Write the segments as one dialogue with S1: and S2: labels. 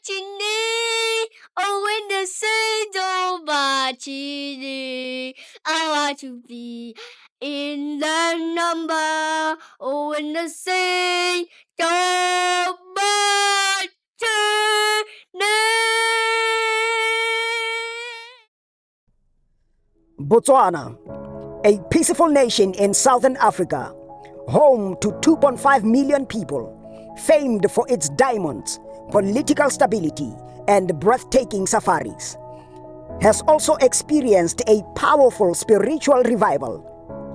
S1: Chini, oh, when the sun don't chini, I want to be in the number. Oh, when the sun don't chini.
S2: Botswana, a peaceful nation in southern Africa, home to 2.5 million people, famed for its diamonds, political stability, and breathtaking safaris, has also experienced a powerful spiritual revival.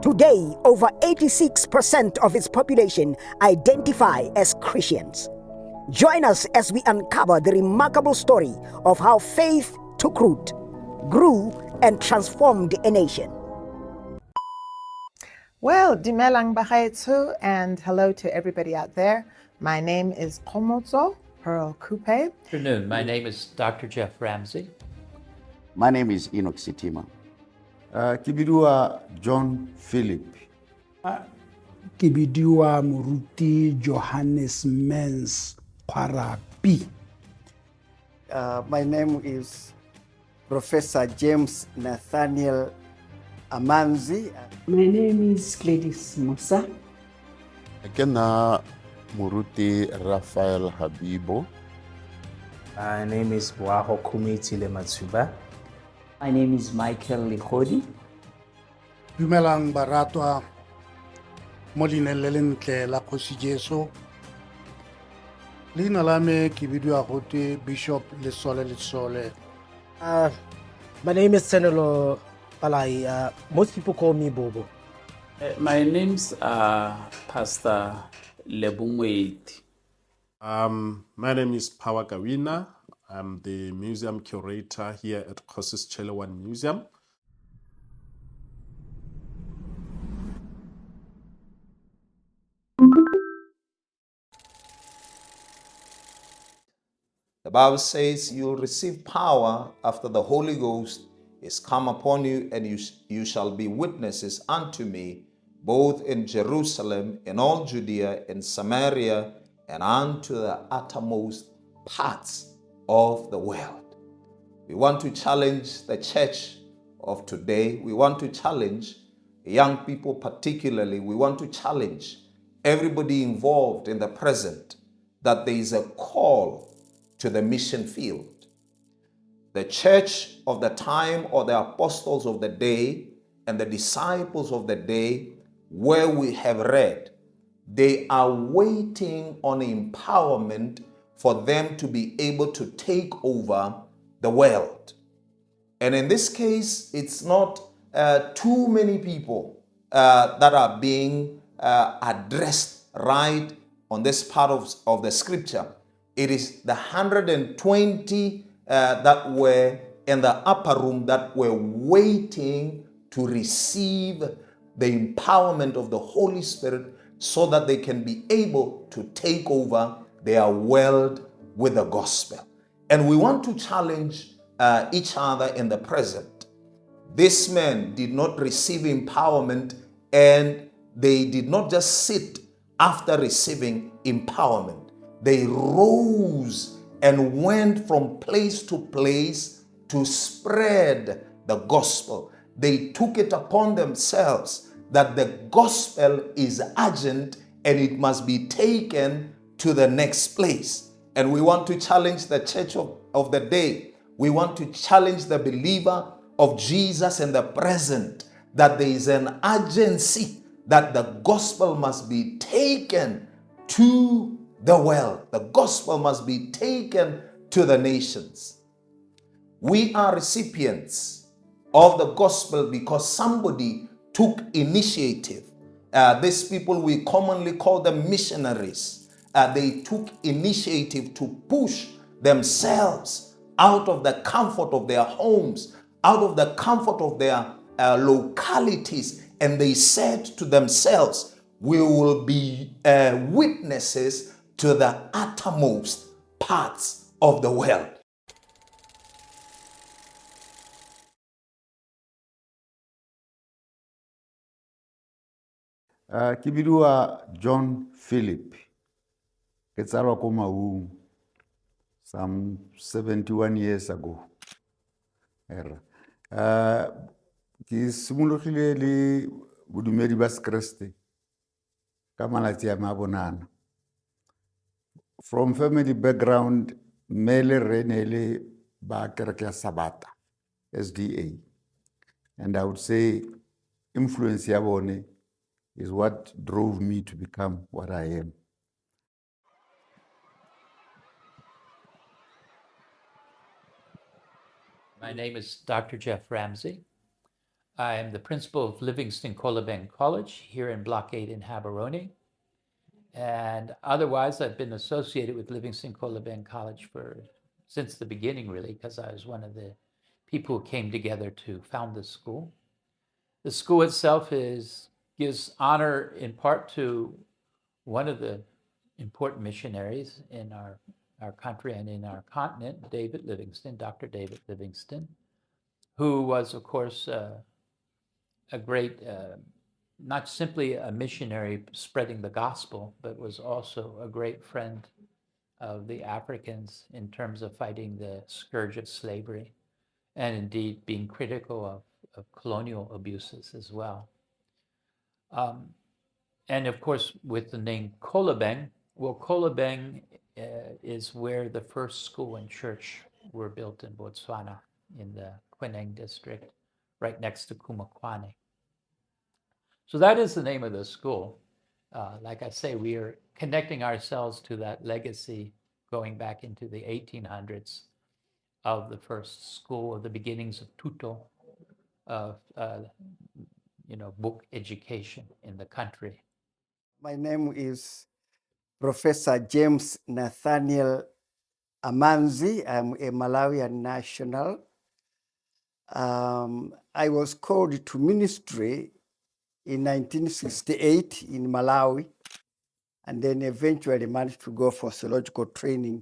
S2: Today, over 86% of its population identify as Christians. Join us as we uncover the remarkable story of how faith took root, grew, and transformed a nation.
S3: Well, Dimelang Bahaitsu, and hello to everybody out there. My name is Komozo Pearl Coupe.
S4: Good afternoon. My name is Dr. Jeff Ramsay.
S5: My name is Enoch Sitima.
S6: Kibidua John Phillip.
S7: Kibidua Muruti Johannes Mens Kwarapi.
S8: My name is Professor James Nathaniel Amanze.
S9: My name is Gladys Musa.
S6: Ekena Muruti Raphael Habibo.
S10: My name is Boaho Kumitile Matsuba.
S11: My name is Michael Likhodi.
S7: Dumelang Baratwa Molinelente la Kgosi Jesu. Lina lame Kibidua Hote Bishop Lesole.
S12: My name is Senelo Palai. Most people call me Bobo.
S13: My name's Pastor Lebungweti.
S14: My name is Power Kawina. I'm the museum curator here at Kgosi Sechele I Museum.
S15: The Bible says you'll receive power after the Holy Ghost is come upon you, and you shall be witnesses unto me, both in Jerusalem, in all Judea, in Samaria, and unto the uttermost parts of the world. We want to challenge the church of today. We want to challenge young people particularly. We want to challenge everybody involved in the present that there is a call to the mission field. The church of the time, or the apostles of the day and the disciples of the day, where we have read, they are waiting on empowerment for them to be able to take over the world. And in this case, it's not too many people that are being addressed right on this part of the scripture. It is the 120 that were in the upper room that were waiting to receive the empowerment of the Holy Spirit so that they can be able to take over their world with the gospel. And we want to challenge each other in the present. These men did not receive empowerment, and they did not just sit after receiving empowerment. They rose and went from place to place to spread the gospel. They took it upon themselves that the gospel is urgent and it must be taken to the next place. And we want to challenge the church of the day. We want to challenge the believer of Jesus in the present that there is an urgency that the gospel must be taken to the world. The gospel must be taken to the nations. We are recipients of the gospel because somebody took initiative. These people, we commonly call them missionaries. They took initiative to push themselves out of the comfort of their homes, out of the comfort of their localities, and they said to themselves, we will be witnesses to the uttermost parts of the world.
S6: Kibidua John Phillip. Ketsarwa ko Maung. some 71 years ago. Ke simologile le bodumedi ba Sekreste ka malatsi a mabonana. From family background, mele re ne le ba kereke ya Sabata, SDA. And I would say influence ya bone is what drove me to become what I am.
S4: My name is Dr. Jeff Ramsay. I am the principal of Livingstone College here in Block 8 in Haberoni. And otherwise, I've been associated with Livingstone College since the beginning, really, because I was one of the people who came together to found this school. The school itself gives honor in part to one of the important missionaries in our country and in our continent, David Livingstone, Dr. David Livingstone, who was, of course, a great, not simply a missionary spreading the gospel, but was also a great friend of the Africans in terms of fighting the scourge of slavery and indeed being critical of colonial abuses as well. And of course, with the name Kolobeng, well, Kolobeng is where the first school and church were built in Botswana, in the Kweneng district, right next to Kumakwane. So that is the name of the school. Like I say, we are connecting ourselves to that legacy going back into the 1800s of the first school, of the beginnings of Tuto, of book education in the country.
S8: My name is Professor James Nathaniel Amanze. I'm a Malawian national. I was called to ministry in 1968 in Malawi, and then eventually managed to go for theological training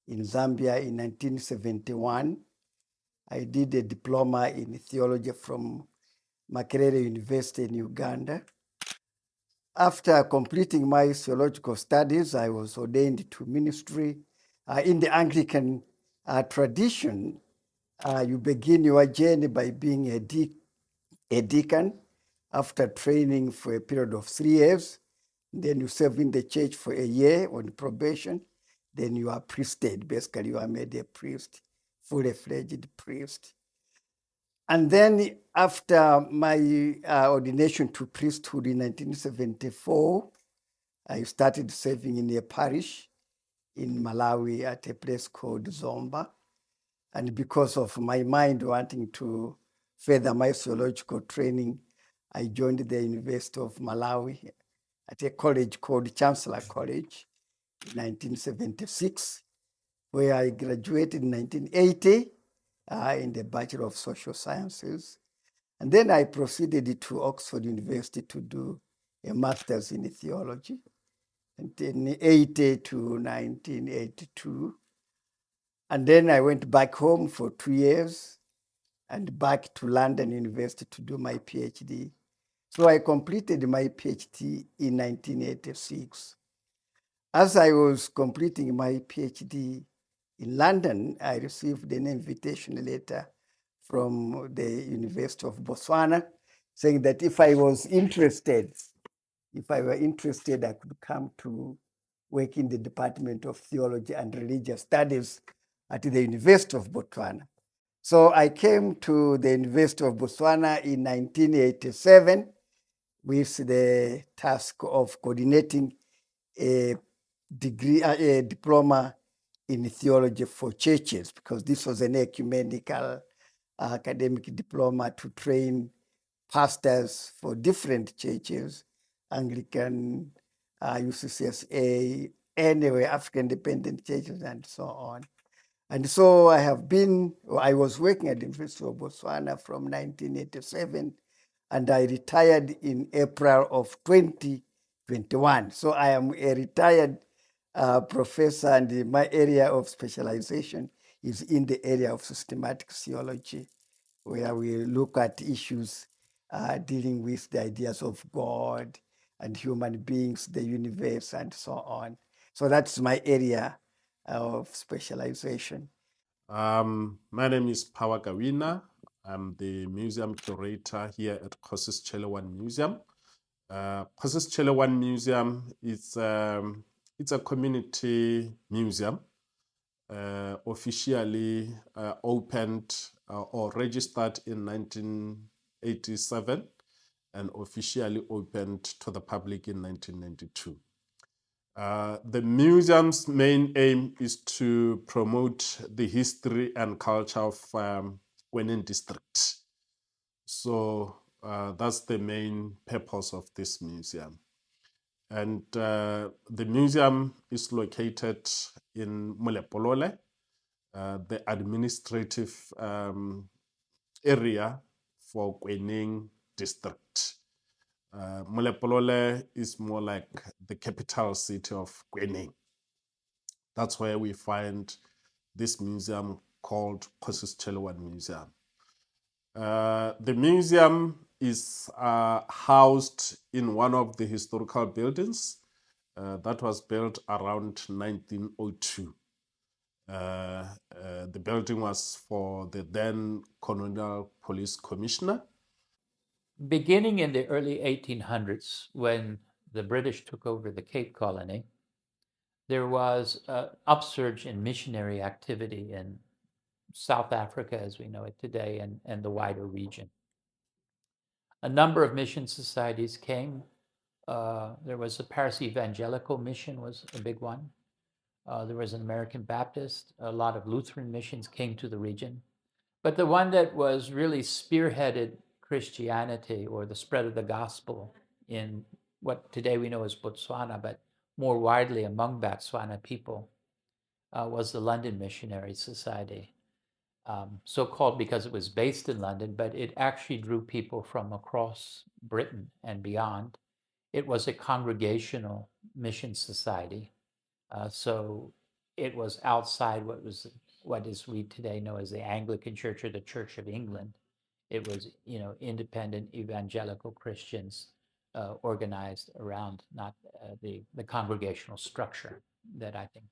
S8: in Zambia in 1971. I did a diploma in theology from Makerere University in Uganda. After completing my theological studies, I was ordained to ministry. In the Anglican tradition, you begin your journey by being a deacon after training for a period of 3 years. Then you serve in the church for a year on probation. Then you are priested. Basically, you are made a priest, fully fledged priest. And then after my ordination to priesthood in 1974, I started serving in a parish in Malawi at a place called Zomba. And because of my mind wanting to further my theological training, I joined the University of Malawi at a college called Chancellor College in 1976, where I graduated in 1980 in the Bachelor of Social Sciences. And then I proceeded to Oxford University to do a master's in theology, 1980 to 1982. And then I went back home for 2 years and back to London University to do my PhD. So I completed my PhD in 1986. As I was completing my PhD in London, I received an invitation letter from the University of Botswana saying that if I were interested, I could come to work in the Department of Theology and Religious Studies at the University of Botswana. So I came to the University of Botswana in 1987 with the task of coordinating a diploma in theology for churches, because this was an ecumenical academic diploma to train pastors for different churches, Anglican, UCCSA, anyway, African independent churches, and so on. And so I was working at the University of Botswana from 1987, and I retired in April of 2021. So I am a retired professor, and my area of specialization is in the area of systematic theology, where we look at issues dealing with the ideas of God and human beings, the universe, and so on. So that's my area of specialization?
S14: My name is Power Kawina. I'm the museum curator here at Kgosi Sechele I Museum. Kgosi Sechele I Museum is it's a community museum officially opened or registered in 1987 and officially opened to the public in 1992. The museum's main aim is to promote the history and culture of Kwenin district. So that's the main purpose of this museum. And the museum is located in Molepolole, the administrative area for Kwening district. Molepolole is more like the capital city of Kwening. That's where we find this museum called Kgosi Sechele I Museum. The museum is housed in one of the historical buildings that was built around 1902. The building was for the then Colonial Police Commissioner.
S4: Beginning in the early 1800s, when the British took over the Cape Colony, there was an upsurge in missionary activity in South Africa as we know it today and the wider region. A number of mission societies came. There was the Paris Evangelical Mission was a big one. There was an American Baptist. A lot of Lutheran missions came to the region. But the one that was really spearheaded Christianity or the spread of the gospel in what today we know as Botswana, but more widely among Botswana people, was the London Missionary Society. So-called because it was based in London, but it actually drew people from across Britain and beyond. It was a congregational mission society. So it was outside what is we today know as the Anglican Church or the Church of England. It was, independent evangelical Christians organized around not the congregational structure that I think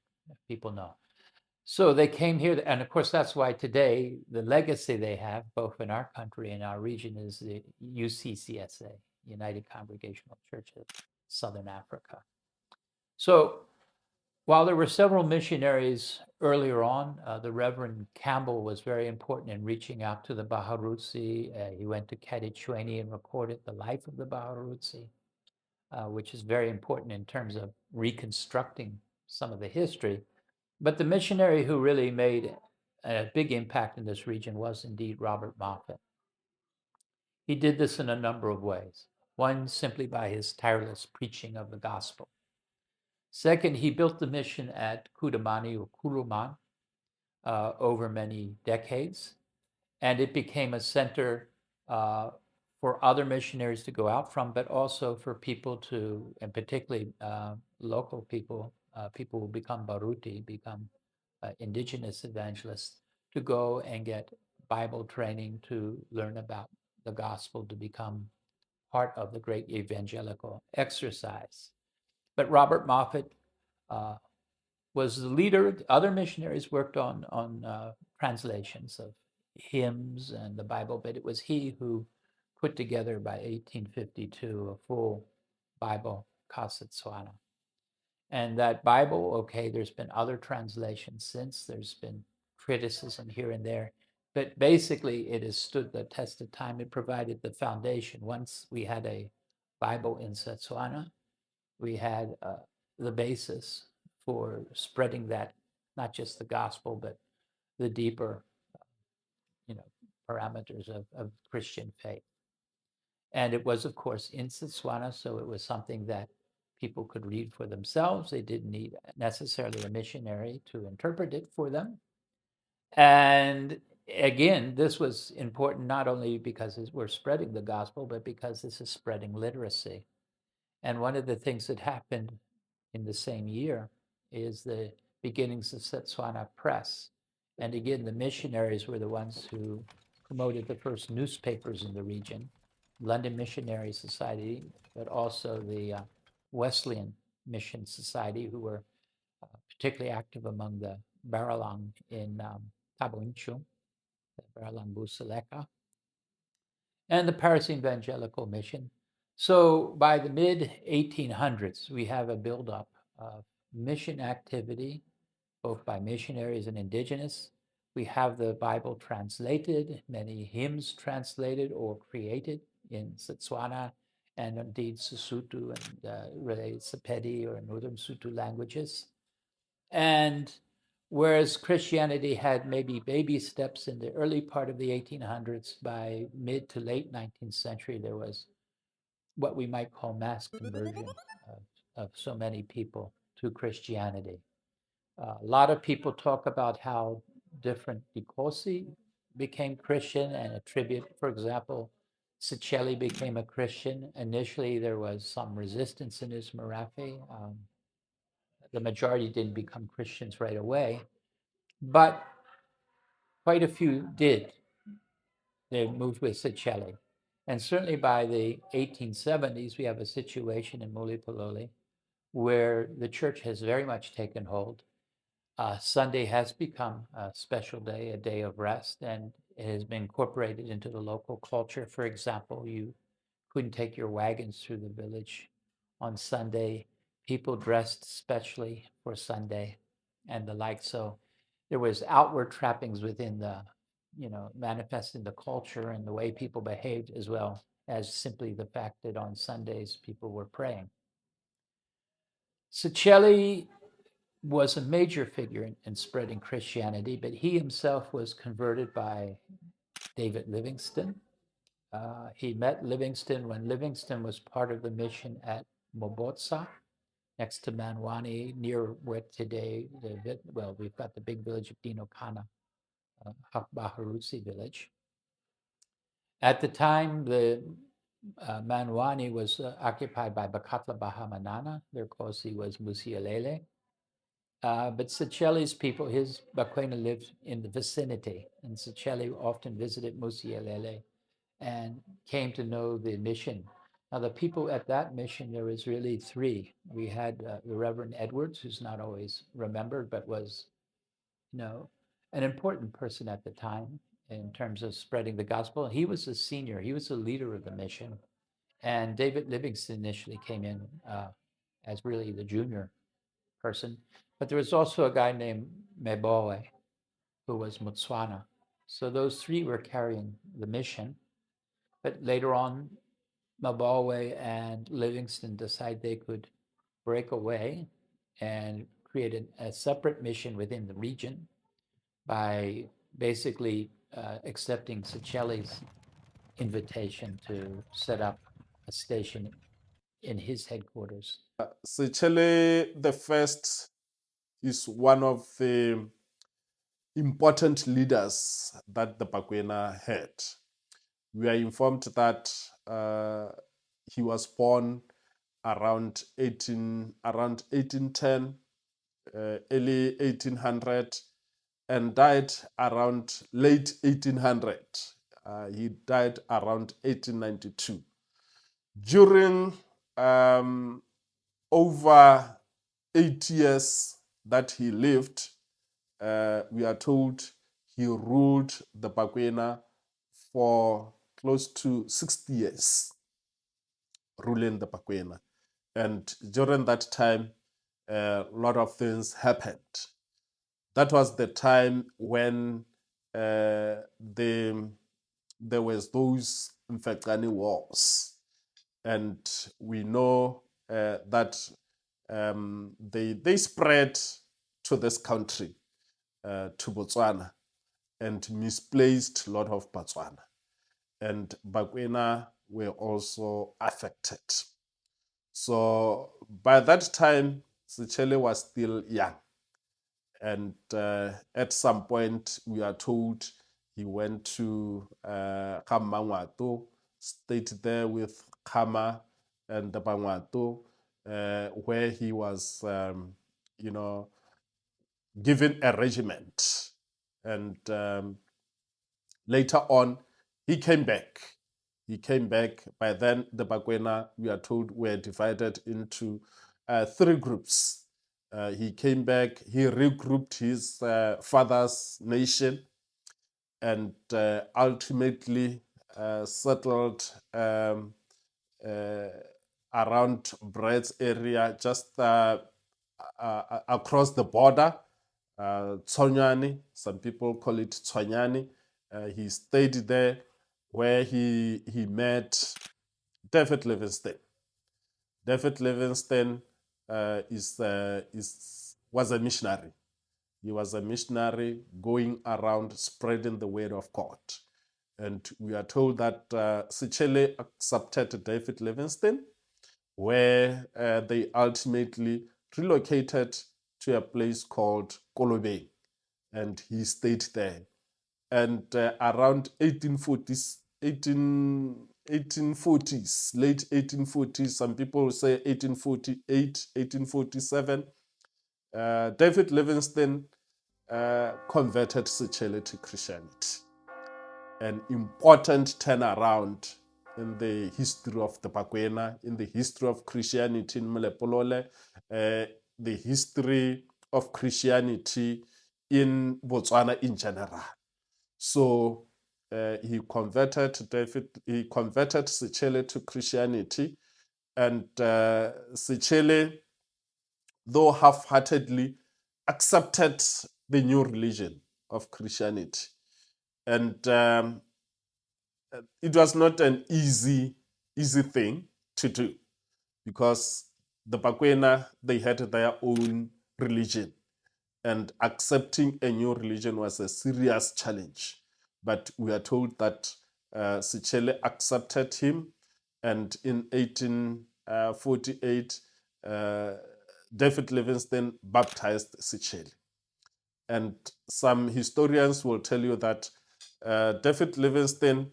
S4: people know. So they came here, and of course that's why today the legacy they have, both in our country and our region, is the UCCSA, United Congregational Church of Southern Africa. So while there were several missionaries earlier on, the Reverend Campbell was very important in reaching out to the Baharutsi. He went to Kadichweni and recorded the life of the Baharutsi, which is very important in terms of reconstructing some of the history. But the missionary who really made a big impact in this region was indeed Robert Moffat. He did this in a number of ways. One, simply by his tireless preaching of the gospel. Second, he built the mission at Kudamani or Kuruman over many decades, and it became a center for other missionaries to go out from, but also for people to, and particularly local people, people who become Baruti, become indigenous evangelists, to go and get Bible training, to learn about the gospel, to become part of the great evangelical exercise. But Robert Moffat was the leader. Other missionaries worked on translations of hymns and the Bible, but it was he who put together by 1852 a full Bible, Kgosi Sechele. And that Bible, okay, there's been other translations since. There's been criticism here and there, but basically it has stood the test of time. It provided the foundation. Once we had a Bible in Setswana, we had the basis for spreading that, not just the gospel, but the deeper, parameters of Christian faith. And it was, of course, in Setswana, so it was something that people could read for themselves. They didn't need necessarily a missionary to interpret it for them. And again, this was important not only because we're spreading the gospel, but because this is spreading literacy. And one of the things that happened in the same year is the beginnings of Setswana Press. And again, the missionaries were the ones who promoted the first newspapers in the region, London Missionary Society, but also the Wesleyan Mission Society, who were particularly active among the Baralang in Thabo Inchum, the Baralang Busaleka, and the Paris Evangelical Mission. So by the mid-1800s, we have a buildup of mission activity, both by missionaries and indigenous. We have the Bible translated, many hymns translated or created in Setswana and indeed Sesotho and related Sepedi or Northern Sotho languages. And whereas Christianity had maybe baby steps in the early part of the 1800s, by mid to late 19th century, there was what we might call mass conversion of so many people to Christianity. A lot of people talk about how different Kgosi became Christian and attribute, for example, Sechele became a Christian. Initially, there was some resistance in his Marathi. The majority didn't become Christians right away, but quite a few did. They moved with Sechele. And certainly by the 1870s, we have a situation in Mulipololi where the church has very much taken hold. Sunday has become a special day, a day of rest, and it has been incorporated into the local culture. For example, you couldn't take your wagons through the village on Sunday. People dressed specially for Sunday and the like. So there was outward trappings within the, manifesting the culture and the way people behaved, as well as simply the fact that on Sundays people were praying. Sechele was a major figure in spreading Christianity, but he himself was converted by David Livingstone. He met Livingstone when Livingstone was part of the mission at Mobotsa, next to Manwani, near where today, we've got the big village of Dinokana, Hakbaharusi village. At the time, the Manwani was occupied by Bakatla Bahamanana. Their Kgosi was Musialele. But Sechele's people, his Bakwena, lived in the vicinity, and Sechele often visited Musialele and came to know the mission. Now, the people at that mission, there was really three. We had the Reverend Edwards, who's not always remembered, but was, an important person at the time in terms of spreading the gospel. He was a senior, he was the leader of the mission. And David Livingstone initially came in as really the junior person. But there was also a guy named Mebowe, who was Botswana. So those three were carrying the mission. But later on, Mebowe and Livingstone decided they could break away and create a separate mission within the region by basically accepting Sechele's invitation to set up a station in his headquarters.
S14: Sechele the First is one of the important leaders that the Bakwena had. We are informed that he was born around 1810, early 1800, and died around late 1800. He died around 1892. During over 8 years that he lived, we are told he ruled the Bakwena for close to 60 years, ruling the Bakwena. And during that time, a lot of things happened. That was the time when there was those Mfecane wars. And we know that they spread to this country, to Botswana, and misplaced a lot of Botswana. And Bakwena were also affected. So by that time, Sechele was still young. And at some point, we are told he went to Kamangwato, stayed there with Kama and the Bangwato, where he was, given a regiment. And later on, he came back. He came back. By then, the Bakwena, we are told, were divided into 3 groups. He came back, he regrouped his father's nation, and ultimately settled around Brett's area, just across the border, Tsonyani, some people call it Tsonyani. He stayed there where he met David Livingstone. David Livingstone was a missionary. He was a missionary going around spreading the word of God. And we are told that Sechele accepted David Livingstone, where they ultimately relocated to a place called Kolobeng, and he stayed there. And around 1840s, late 1840s, some people say 1848, 1847, David Livingstone converted Sechele to Christianity. An important turnaround in the history of the Bakwena, in the history of Christianity in Molepolole, the history of Christianity in Botswana in general. So he converted Sechele to Christianity, and Sechele, though half-heartedly, accepted the new religion of Christianity. And it was not an easy thing to do, because the Bakwena, they had their own religion, and accepting a new religion was a serious challenge. But we are told that Sechele accepted him, and in 1848, David Livingstone baptized Sechele. And some historians will tell you that David Livingstone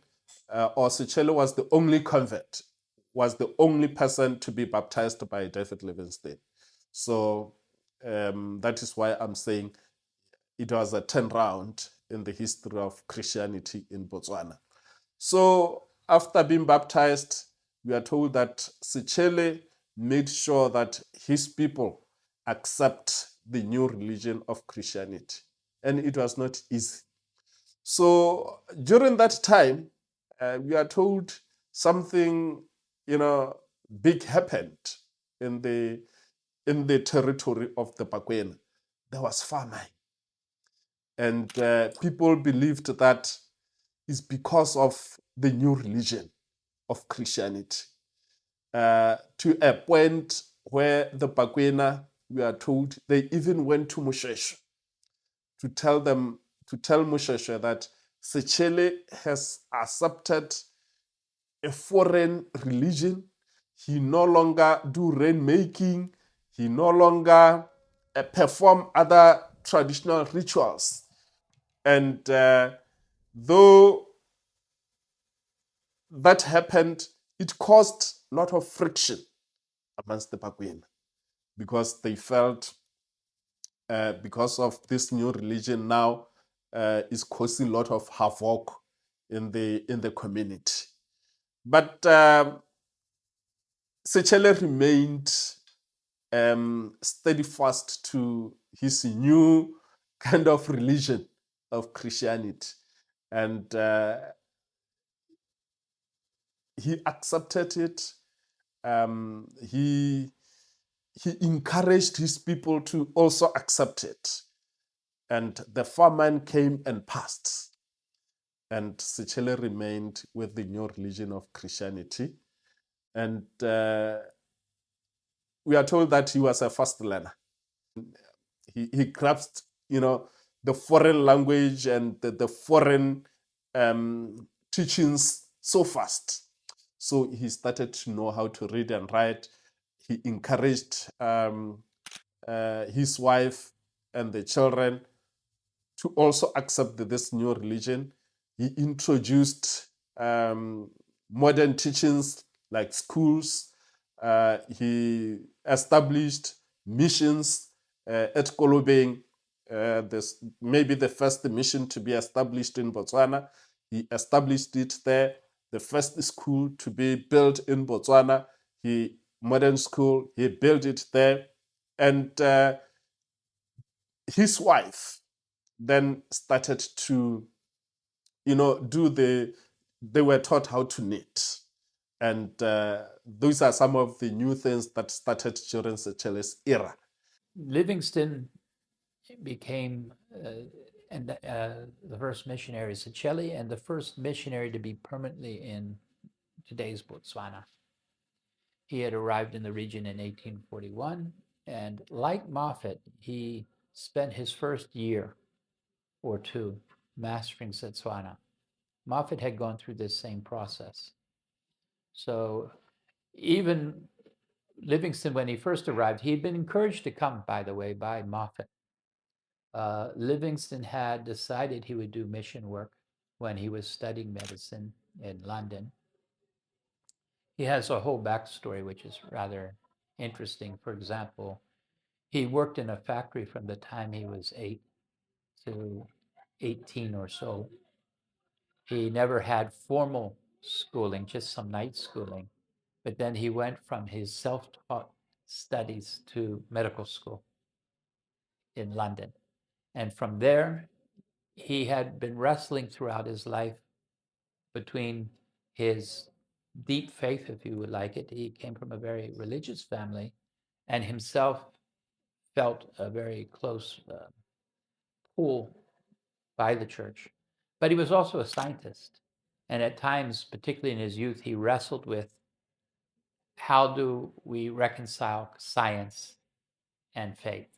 S14: or Sechele was the only convert, was the only person to be baptized by David Livingstone. So that is why I'm saying it was a turnaround in the history of Christianity in Botswana. So after being baptized, we are told that Sechele made sure that his people accept the new religion of Christianity. And it was not easy. So during that time, we are told something, big happened in the territory of the Bakwena. There was famine. And people believed that it's because of the new religion of Christianity. To a point where the Bakwena, we are told, they even went to Musheshe to tell Musheshe that Sechele has accepted a foreign religion. He no longer do rainmaking. He no longer perform other traditional rituals. And though that happened, it caused a lot of friction amongst the Bakwena, because they felt because of this new religion now is causing a lot of havoc in the community. But Sechele remained steadfast to his new kind of religion of Christianity, and he accepted it. He encouraged his people to also accept it. And the famine came and passed. And Sechele remained with the new religion of Christianity. And we are told that he was a fast learner. He grasped, the foreign language and the foreign teachings so fast. So he started to know how to read and write. He encouraged his wife and the children to also accept this new religion. He introduced modern teachings like schools. He established missions at Kolobeng. This maybe the first mission to be established in Botswana. He established it there. The first school to be built in Botswana. Modern school, he built it there. And his wife then started to, they were taught how to knit. And those are some of the new things that started during Sechele's era.
S4: Livingstone became the first missionary, Sechele, and the first missionary to be permanently in today's Botswana. He had arrived in the region in 1841, and like Moffat, he spent his first year or two mastering Setswana. Moffat had gone through this same process. So even Livingstone, when he first arrived, he had been encouraged to come, by the way, by Moffat. Livingstone had decided he would do mission work when he was studying medicine in London. He has a whole backstory, which is rather interesting. For example, he worked in a factory from the time he was 8 to 18 or so. He never had formal schooling, just some night schooling. But then he went from his self-taught studies to medical school in London. And from there, he had been wrestling throughout his life between his deep faith, if you would like it. He came from a very religious family and himself felt a very close pull by the church. But he was also a scientist. And at times, particularly in his youth, he wrestled with how do we reconcile science and faith?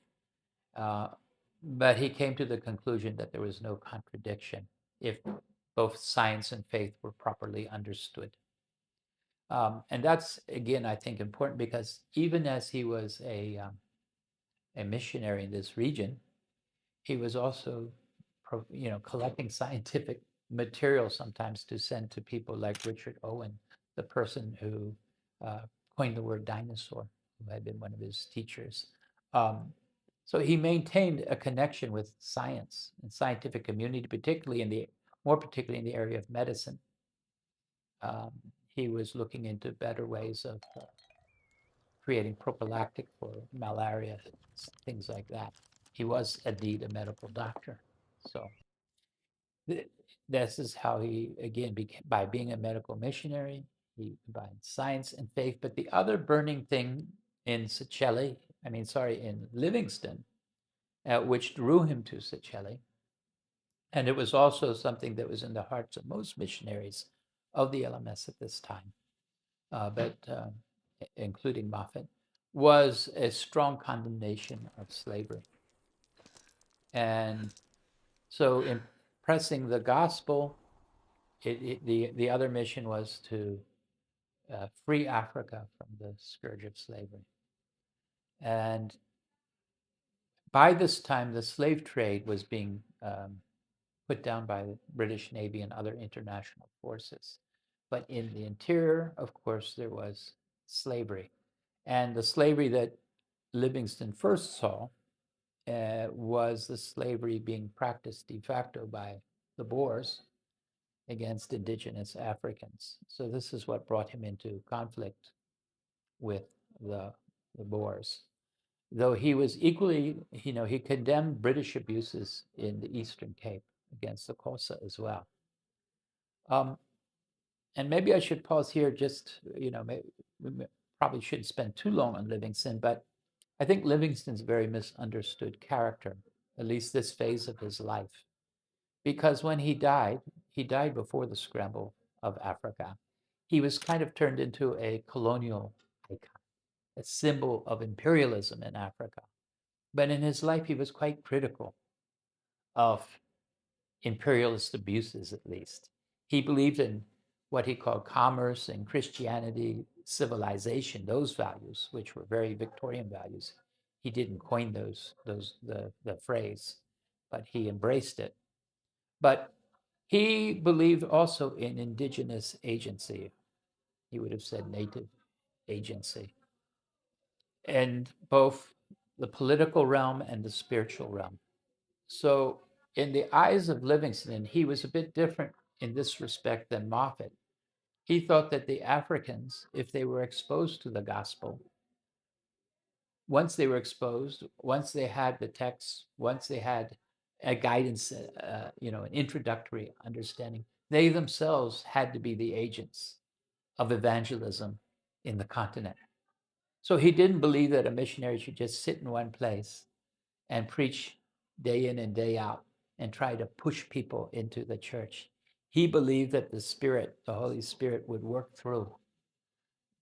S4: But he came to the conclusion that there was no contradiction if both science and faith were properly understood. And that's, again, I think important because even as he was a missionary in this region, he was also, collecting scientific material sometimes to send to people like Richard Owen, the person who coined the word dinosaur, who had been one of his teachers. So he maintained a connection with science and scientific community, more particularly in the area of medicine. He was looking into better ways of creating prophylactic for malaria, things like that. He was indeed a medical doctor. So this is how he, again, became, by being a medical missionary, he combined science and faith. But the other burning thing in in Livingstone, which drew him to Sechele, and it was also something that was in the hearts of most missionaries of the LMS at this time, including Moffat, was a strong condemnation of slavery. And so in pressing the gospel, the other mission was to free Africa from the scourge of slavery. And by this time, the slave trade was being put down by the British Navy and other international forces. But in the interior, of course, there was slavery. And the slavery that Livingstone first saw was the slavery being practiced de facto by the Boers against indigenous Africans. So this is what brought him into conflict with the Boers. Though he was equally, he condemned British abuses in the Eastern Cape against the Xhosa as well. And maybe I should pause here just, we probably shouldn't spend too long on Livingstone, but I think Livingstone's a very misunderstood character, at least this phase of his life. Because when he died before the scramble of Africa. He was kind of turned into a colonial icon, a symbol of imperialism in Africa. But in his life, he was quite critical of imperialist abuses, at least. He believed in what he called commerce and Christianity, civilization, those values, which were very Victorian values. He didn't coin the phrase, but he embraced it. But he believed also in indigenous agency. He would have said native agency, and both the political realm and the spiritual realm. So in the eyes of Livingstone, he was a bit different in this respect than Moffat. He thought that the Africans, if they were exposed to the gospel, once they were exposed, once they had the text, once they had a guidance, an introductory understanding, they themselves had to be the agents of evangelism in the continent. So he didn't believe that a missionary should just sit in one place and preach day in and day out and try to push people into the church. He believed that the Holy Spirit, would work through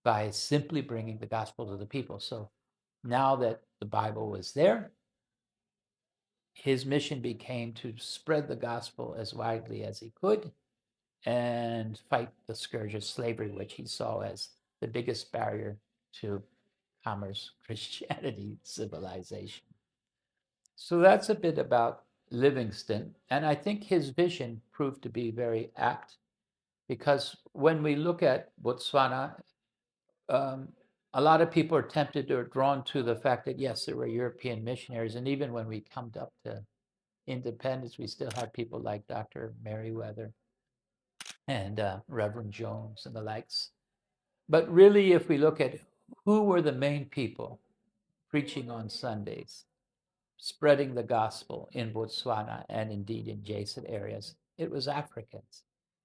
S4: by simply bringing the gospel to the people. So now that the Bible was there, his mission became to spread the gospel as widely as he could and fight the scourge of slavery, which he saw as the biggest barrier to commerce, Christianity, civilization. So that's a bit about Livingstone. And I think his vision proved to be very apt, because when we look at Botswana, a lot of people are tempted or drawn to the fact that, yes, there were European missionaries. And even when we come up to independence, we still have people like Dr. Merriweather and Reverend Jones and the likes. But really, if we look at who were the main people preaching on Sundays, spreading the gospel in Botswana and indeed in adjacent areas, it was Africans.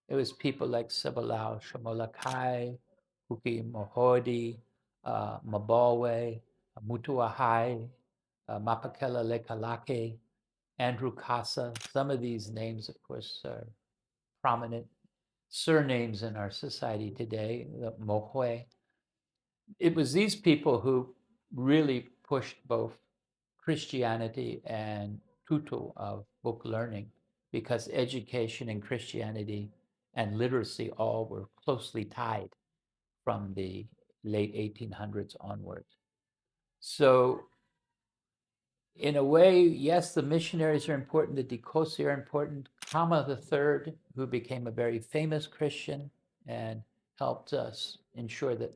S4: It was people like Sibalao Shomolakai, Kuki Mohodi, Mabawe, Mutuahai, Mapakela Lekalake, Andrew Kasa. Some of these names, of course, are prominent surnames in our society today, the Mohwe. It was these people who really pushed both Christianity and tutu of book learning, because education and Christianity and literacy all were closely tied from the late 1800s onward. So in a way, yes, the missionaries are important, the Kgosi are important. Kama III, who became a very famous Christian and helped us ensure that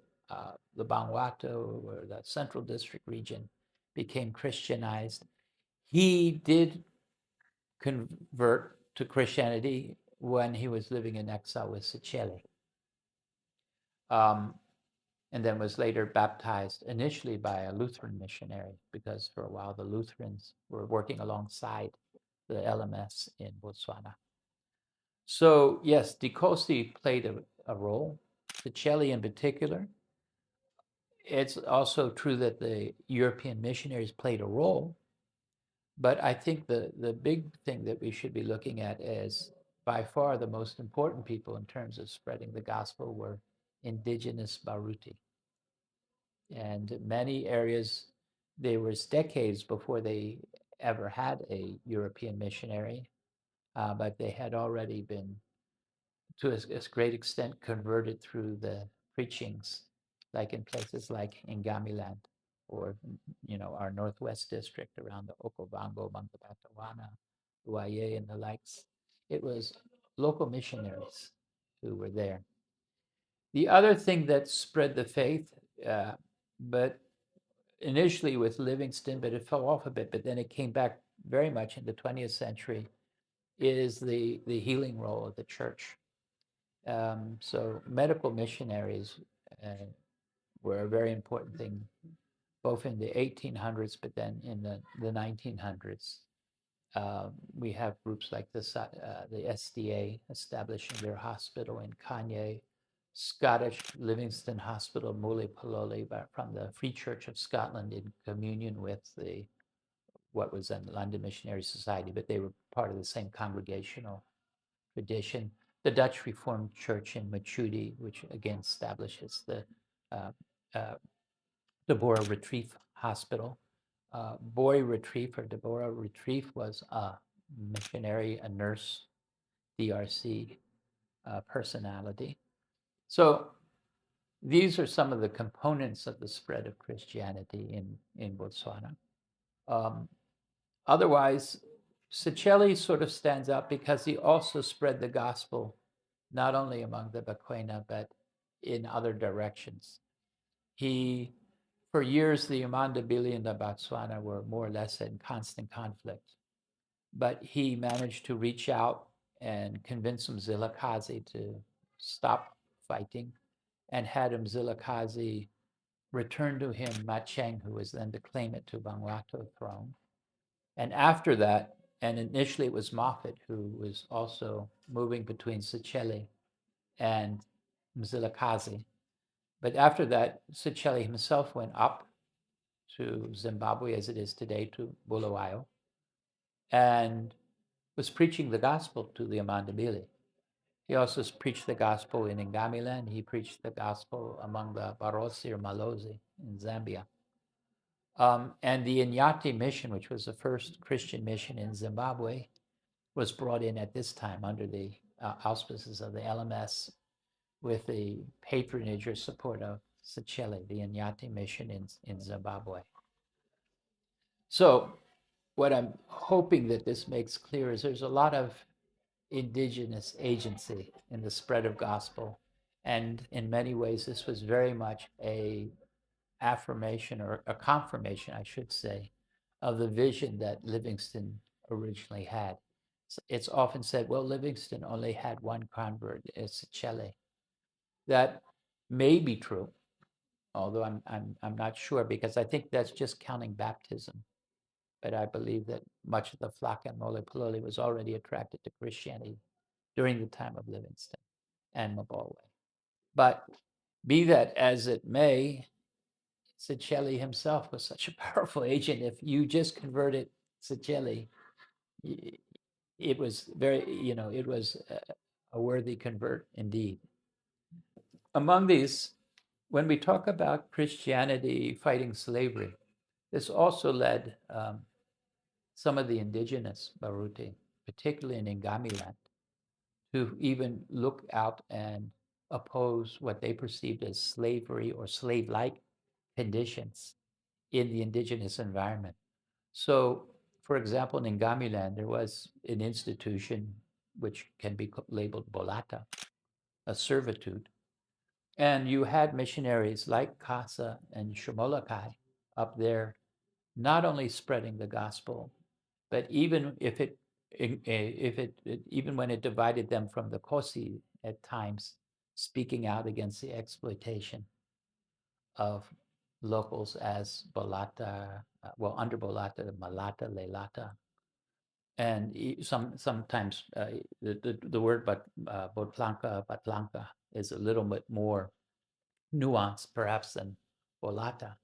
S4: the Bangwato, or the Central District region, became Christianized. He did convert to Christianity when he was living in exile with Sechele, and then was later baptized initially by a Lutheran missionary, because for a while the Lutherans were working alongside the LMS in Botswana. So yes, Kgosi played a role, Sechele in particular. It's also true that the European missionaries played a role, but I think the big thing that we should be looking at is, by far the most important people in terms of spreading the gospel were indigenous Baruti. And many areas, there was decades before they ever had a European missionary, but they had already been, to a great extent, converted through the preachings, like in places like Ngamiland, or our Northwest District around the Okavango, Mangabatawana, Uaye, and the likes. It was local missionaries who were there. The other thing that spread the faith, but initially with Livingstone, but it fell off a bit, but then it came back very much in the 20th century, is the healing role of the church. So medical missionaries were a very important thing, both in the 1800s, but then in the 1900s. We have groups like the SDA establishing their hospital in Kanye, Scottish Livingstone Hospital, Mule Palole, from the Free Church of Scotland, in communion with what was then the London Missionary Society, but they were part of the same congregational tradition. The Dutch Reformed Church in Machuti, which again establishes the Deborah Retrieve Hospital. Boy Retrieve, or Deborah Retrieve, was a missionary, a nurse, DRC personality. So these are some of the components of the spread of Christianity in Botswana. Otherwise, Sechele sort of stands out because he also spread the gospel not only among the Bakwena, but in other directions. For years, the Umandabili and the Botswana were more or less in constant conflict, but he managed to reach out and convince Mzilikazi to stop fighting, and had Mzilikazi returned to him Macheng, who was then to claim it to Vanuatu throne. And after that, and initially it was Moffat, who was also moving between Sechele and Mzilikazi. But after that, Sechele himself went up to Zimbabwe, as it is today, to Bulawayo, and was preaching the gospel to the Amandabili. He also preached the gospel in Ngamiland. He preached the gospel among the Barosi or Malozi in Zambia. And the Inyati mission, which was the first Christian mission in Zimbabwe, was brought in at this time under the auspices of the LMS with the patronage or support of Sechele, the Inyati mission in Zimbabwe. So what I'm hoping that this makes clear is there's a lot of indigenous agency in the spread of gospel. And in many ways, this was very much a affirmation or a confirmation, I should say, of the vision that Livingstone originally had. It's often said, well, Livingstone only had one convert, it's Sechele. That may be true, although I'm not sure, because I think that's just counting baptism. But I believe that much of the flock in Molopololi was already attracted to Christianity during the time of Livingstone and Mabulwe. But be that as it may, Sechele himself was such a powerful agent. If you just converted Sechele, it was very, it was a worthy convert indeed. Among these, when we talk about Christianity fighting slavery, this also led some of the indigenous Baruti, particularly in Ngamiland, to even look out and oppose what they perceived as slavery or slave-like conditions in the indigenous environment. So, for example, in Ngamiland, there was an institution which can be labeled bolata, a servitude. And you had missionaries like Kasa and Shomolokai up there, not only spreading the gospel, but even even when it divided them from the Kgosi at times, speaking out against the exploitation of locals as Bolata, under Bolata, Malata, Lelata, and sometimes the word Botlanka, Batlanka is a little bit more nuanced, perhaps, than Bolata.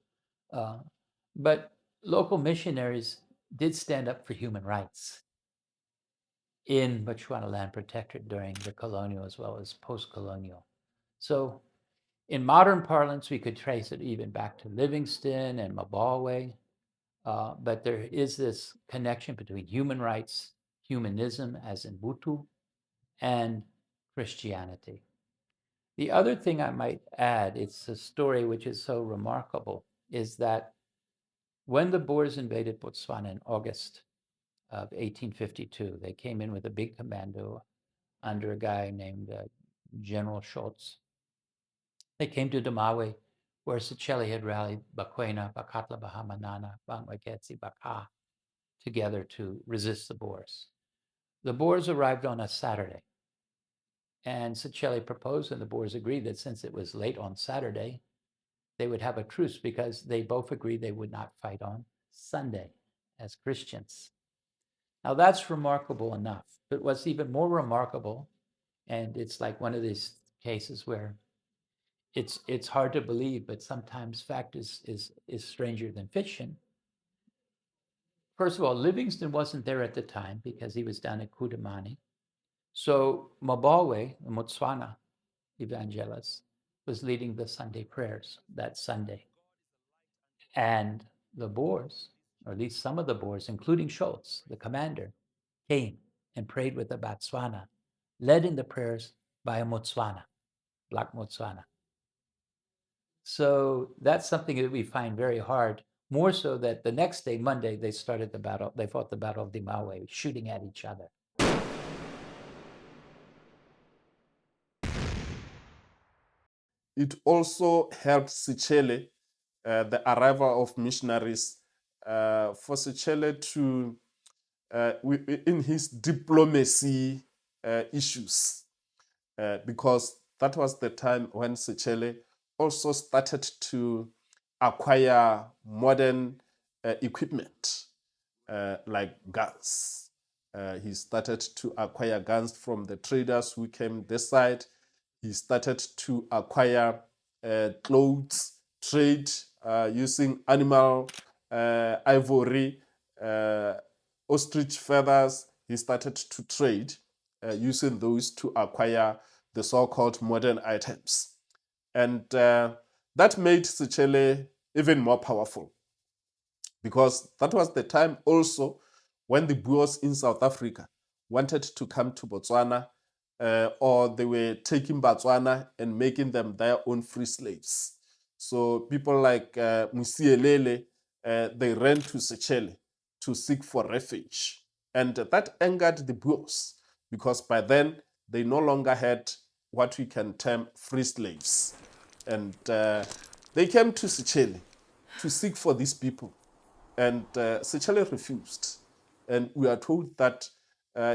S4: But local missionaries did stand up for human rights in Botswana Land Protectorate during the colonial as well as post-colonial. So in modern parlance, we could trace it even back to Livingstone and Mabulwe, but there is this connection between human rights, humanism as in Butu, and Christianity. The other thing I might add, it's a story which is so remarkable, is that when the Boers invaded Botswana in August of 1852, they came in with a big commando under a guy named General Schultz. They came to Damawe, where Sechele had rallied Bakwena, Bakatla, Bahamanana, Bangwaketsi, Baka together to resist the Boers. The Boers arrived on a Saturday, and Sechele proposed, and the Boers agreed that since it was late on Saturday, they would have a truce because they both agreed they would not fight on Sunday as Christians. Now that's remarkable enough, but what's even more remarkable, and it's like one of these cases where it's hard to believe, but sometimes fact is stranger than fiction. First of all, Livingstone wasn't there at the time because he was down at Kudamani. So Mabulwe, the Botswana evangelist, was leading the Sunday prayers that Sunday. And the Boers, or at least some of the Boers, including Schultz, the commander, came and prayed with the Botswana, led in the prayers by a Botswana, Black Botswana. So that's something that we find very hard, more so that the next day, Monday, they started the battle. They fought the Battle of Dimawe, shooting at each other.
S14: It also helped Sechele, the arrival of missionaries, for Sechele to, in his diplomacy issues, because that was the time when Sechele also started to acquire modern equipment like guns. He started to acquire guns from the traders who came this side. He started to acquire clothes, trade using animal ivory, ostrich feathers. He started to trade using those to acquire the so-called modern items. And that made Sechele even more powerful, because that was the time also when the Boers in South Africa wanted to come to Botswana, or they were taking Botswana and making them their own free slaves. So people like Musielele, they ran to Sechele to seek for refuge. And that angered the Boers, because by then they no longer had what we can term free slaves. And they came to Sechele to seek for these people. And Sechele refused. And we are told that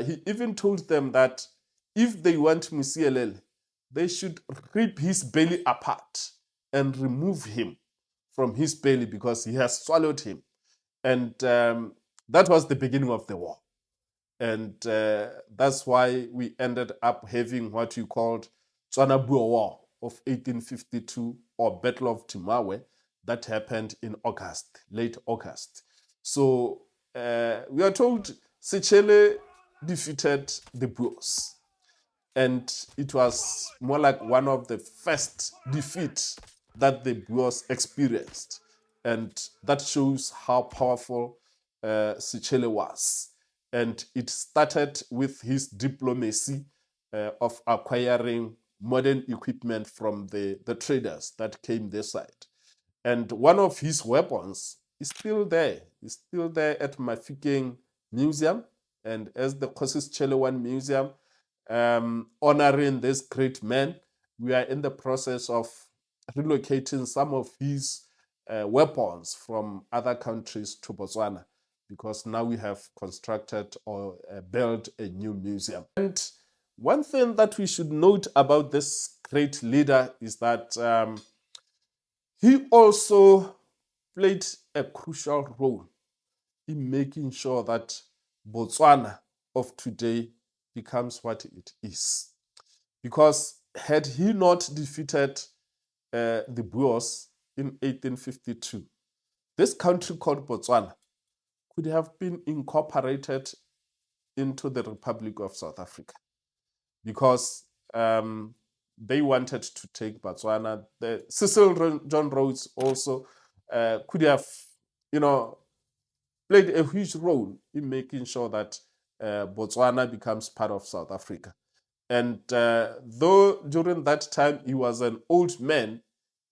S14: he even told them that if they want Musielele, they should rip his belly apart and remove him from his belly, because he has swallowed him. And that was the beginning of the war. And that's why we ended up having what you called Tswana Boer War of 1852, or Battle of Timawe, that happened in August, late August. So we are told Sechele defeated the Boers. And it was more like one of the first defeats that the Boers experienced. And that shows how powerful Sechele was. And it started with his diplomacy of acquiring modern equipment from the traders that came this side. And one of his weapons is still there. It's still there at Mafikeng Museum. And as the Kgosi Sechele I Museum, honoring this great man, we are in the process of relocating some of his weapons from other countries to Botswana, because now we have constructed or built a new museum. And one thing that we should note about this great leader is that he also played a crucial role in making sure that Botswana of today becomes what it is. Because had he not defeated the Boers in 1852, this country called Botswana could have been incorporated into the Republic of South Africa, because they wanted to take Botswana. The Cecil John Rhodes also could have, played a huge role in making sure that Botswana becomes part of South Africa. And though during that time he was an old man,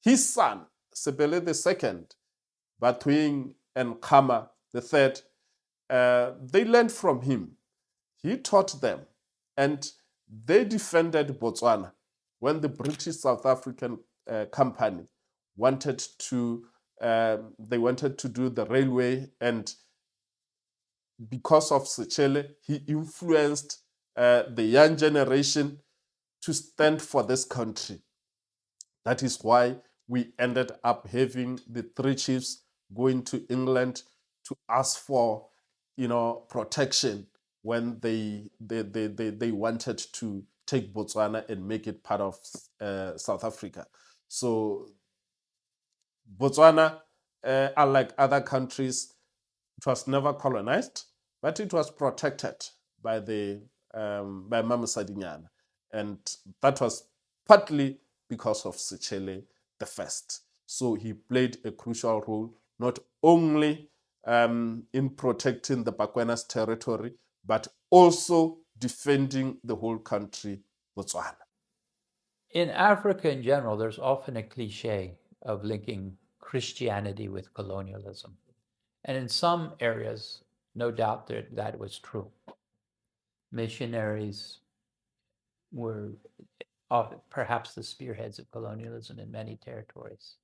S14: his son, Sebele II, Batwing and Khama III, they learned from him. He taught them, and they defended Botswana when the British South African company wanted to do the railway, and because of Sechele, he influenced the young generation to stand for this country. That is why we ended up having the three chiefs going to England to ask for, protection when they wanted to take Botswana and make it part of South Africa. So Botswana, unlike other countries, it was never colonized, but it was protected by by Mama Sadinyana, and that was partly because of Sechele I. So he played a crucial role, not only in protecting the Bakwena's territory, but also defending the whole country, Botswana.
S4: In Africa in general, there's often a cliche of linking Christianity with colonialism. And in some areas, no doubt that was true. Missionaries were perhaps the spearheads of colonialism in many territories.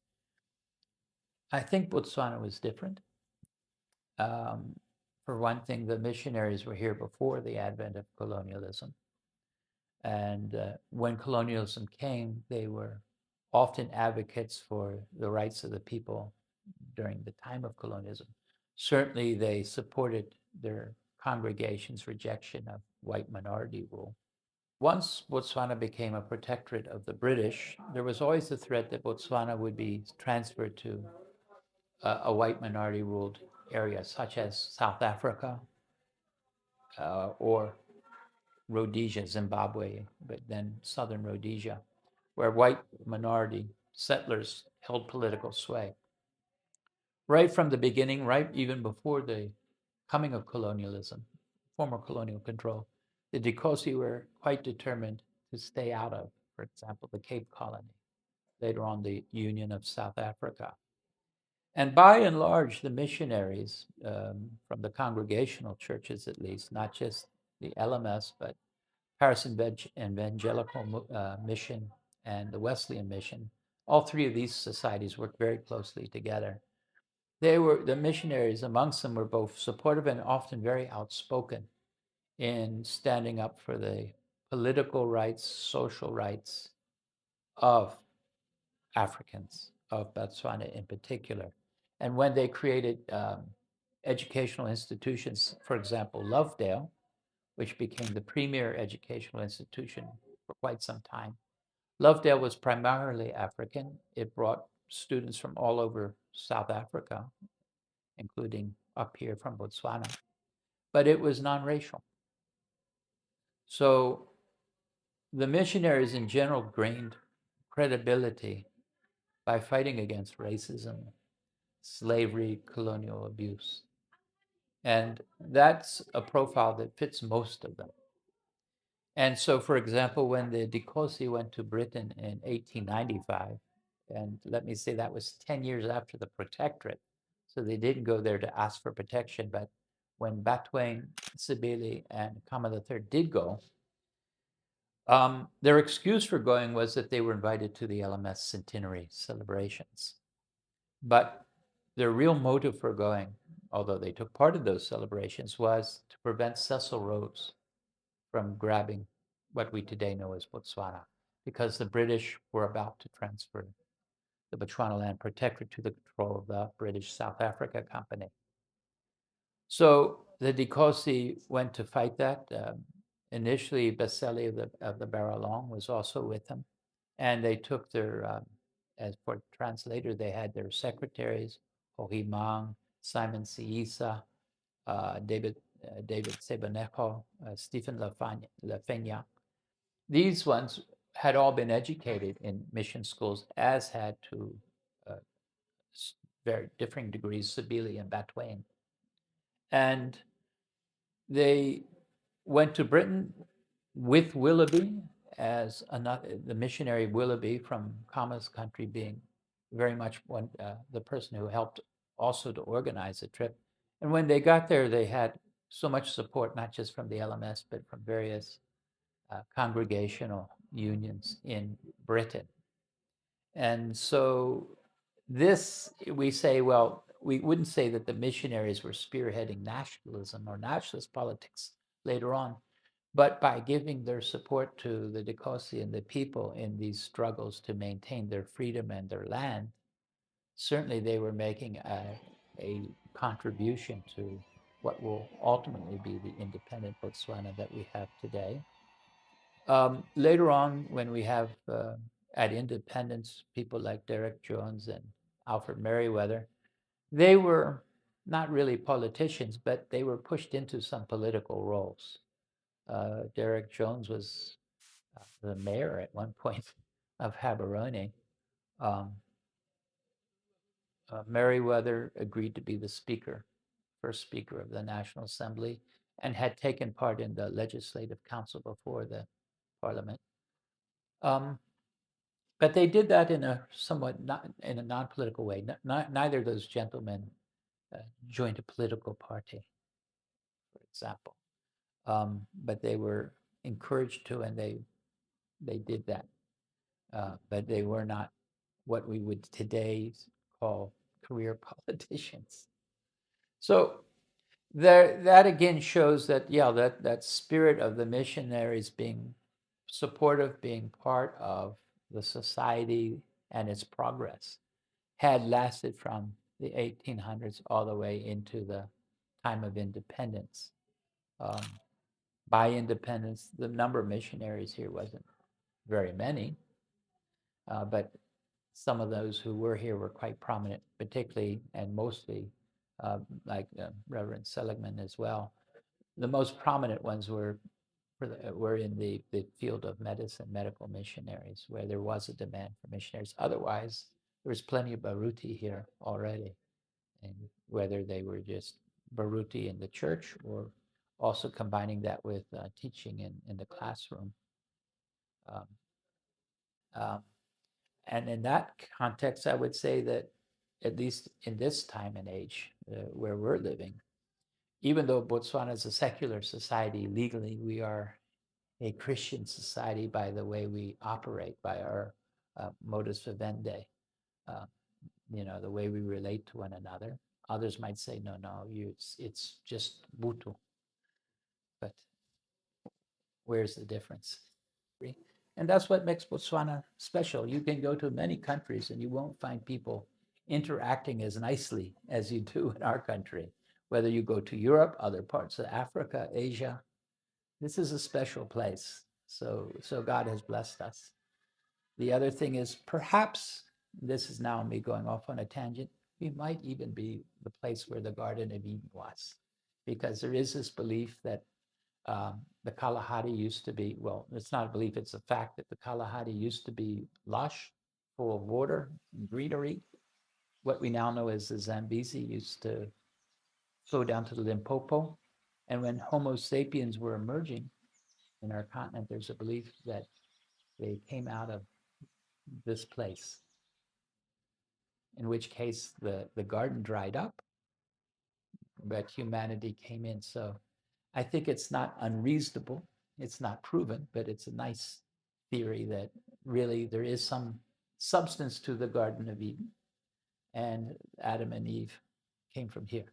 S4: I think Botswana was different. For one thing, the missionaries were here before the advent of colonialism. And when colonialism came, they were often advocates for the rights of the people during the time of colonialism. Certainly, they supported their congregation's rejection of white minority rule. Once Botswana became a protectorate of the British, there was always the threat that Botswana would be transferred to a white minority ruled area, such as South Africa or Rhodesia, Zimbabwe, but then southern Rhodesia, where white minority settlers held political sway. Right from the beginning, right even before the coming of colonialism, former colonial control, the Kgosi were quite determined to stay out of, for example, the Cape Colony, later on the Union of South Africa. And by and large, the missionaries from the congregational churches, at least, not just the LMS, but Paris Evangelical Mission and the Wesleyan Mission, all three of these societies worked very closely together. The missionaries amongst them were both supportive and often very outspoken in standing up for the political rights, social rights of Africans, of Botswana in particular. And when they created educational institutions, for example, Lovedale, which became the premier educational institution for quite some time. Lovedale was primarily African. It brought students from all over South Africa, including up here from Botswana, but it was non-racial. So the missionaries in general gained credibility by fighting against racism, slavery, colonial abuse. And that's a profile that fits most of them. And so, for example, when the Kgosi went to Britain in 1895, and let me say that was 10 years after the protectorate, so they didn't go there to ask for protection, but when Batwang, Sibili, and Kama III did go, their excuse for going was that they were invited to the LMS centenary celebrations. But their real motive for going, although they took part in those celebrations, was to prevent Cecil Rhodes from grabbing what we today know as Botswana, because the British were about to transfer the Botswana Land Protectorate to the control of the British South Africa Company. So the Kgosi went to fight that. Initially, Baseli of the Baralong was also with them, and they took their, as for translator, they had their secretaries, Ohimang, Simon Siisa, David Sebanejo, Stephen Lafenya. These ones had all been educated in mission schools, as had to very differing degrees Sibili and Batwang. And they went to Britain with Willoughby as the missionary Willoughby from Kama's country being very much the person who helped also to organize the trip. And when they got there, they had so much support, not just from the LMS, but from various congregational unions in Britain. And so this, we say, well, we wouldn't say that the missionaries were spearheading nationalism or nationalist politics later on, but by giving their support to the Kgosi and the people in these struggles to maintain their freedom and their land, certainly they were making a contribution to what will ultimately be the independent Botswana that we have today. Later on, when we have at independence people like Derek Jones and Alfred Merriweather, they were not really politicians, but they were pushed into some political roles. Derek Jones was the mayor at one point of Gaborone. Merriweather agreed to be the speaker, first speaker of the National Assembly, and had taken part in the Legislative Council before the Parliament. But they did that in a somewhat in a non-political way. Neither of those gentlemen joined a political party, for example, but they were encouraged to, and they did that. But they were not what we would today call career politicians. So that again shows that, yeah, that spirit of the missionaries being supportive, being part of the society and its progress had lasted from the 1800s all the way into the time of independence. By independence, the number of missionaries here wasn't very many, but some of those who were here were quite prominent, particularly and mostly like Reverend Seligman as well. The most prominent ones were in the field of medicine, medical missionaries, where there was a demand for missionaries. Otherwise, there was plenty of Baruti here already, and whether they were just Baruti in the church or also combining that with teaching in the classroom. And in that context, I would say that at least in this time and age where we're living, even though Botswana is a secular society, legally we are a Christian society by the way we operate, by our modus vivendi, the way we relate to one another. Others might say, no, it's just Butu. But where's the difference? And that's what makes Botswana special. You can go to many countries and you won't find people interacting as nicely as you do in our country. Whether you go to Europe, other parts of Africa, Asia, this is a special place. So God has blessed us. The other thing is perhaps, this is now me going off on a tangent, we might even be the place where the Garden of Eden was, because there is this belief that the Kalahari used to be, well, it's not a belief, it's a fact that the Kalahari used to be lush, full of water and greenery. What we now know as the Zambezi used to flow down to the Limpopo. And when Homo sapiens were emerging in our continent, there's a belief that they came out of this place, in which case the garden dried up, but humanity came in. So I think it's not unreasonable, it's not proven, but it's a nice theory that really there is some substance to the Garden of Eden, and Adam and Eve came from here.